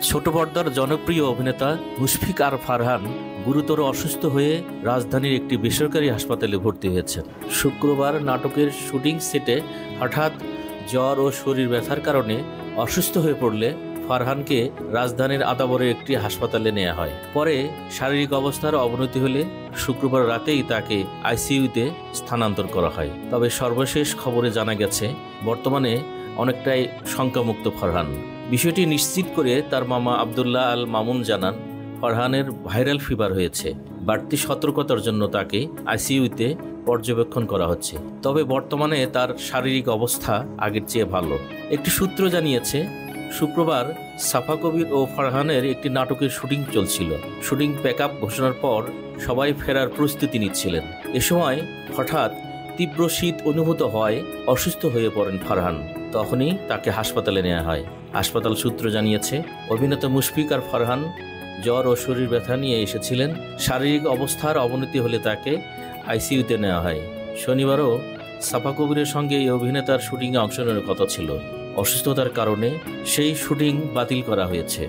ছোট পর্দার জনপ্রিয় অভিনেতা মুশফিক আর ফারহান গুরুতর অসুস্থ হয়ে রাজধানীর একটি বেসরকারি হাসপাতালে ভর্তি হয়েছেন। শুক্রবার নাটকের শুটিং সেটে হঠাৎ জ্বর ও শরীর ব্যথার কারণে অসুস্থ হয়ে পড়লে ফারহানকে রাজধানীর আদাবরের একটি হাসপাতালে নেওয়া হয়। পরে শারীরিক অবস্থার অবনতি হলে শুক্রবার রাতেই তাকে আইসিইউতে স্থানান্তর করা হয়। তবে সর্বশেষ খবরে জানা গেছে বর্তমানে অনেকটাই শঙ্কামুক্ত ফারহান। বিষয়টি নিশ্চিত করে তার মামা আবদুল্লাহ আল মামুন জানান, ফারহানের ভাইরাল ফিভার হয়েছে। বাড়তি সতর্কতার জন্য তাকে আইসিইউতে পর্যবেক্ষণ করা হচ্ছে। তবে বর্তমানে তার শারীরিক অবস্থা আগের চেয়ে ভালো। একটি সূত্র জানিয়েছে, শুক্রবার সাফা কবির ও ফারহানের একটি নাটকের শুটিং চলছিল। শুটিং প্যাকআপ ঘোষণার পর সবাই ফেরার প্রস্তুতি নিচ্ছিলেন। এ সময় হঠাৎ তীব্র শীত অনুভূত হওয়ায় অসুস্থ হয়ে পড়েন ফারহান। তখনই তাকে হাসপাতালে নেওয়া হয়। হাসপাতাল সূত্র জানিয়েছে, অভিনেতা মুশফিক আর ফারহান জ্বর ও শরীর ব্যথা নিয়ে এসেছিলেন। শারীরিক অবস্থার অবনতি হলে তাকে আইসিইউতে নেওয়া হয়। শনিবারও সাফা কবিরের সঙ্গে এই অভিনেতার শুটিংয়ে অংশ নেওয়ার কথা ছিল। অসুস্থতার কারণে সেই শুটিং বাতিল করা হয়েছে।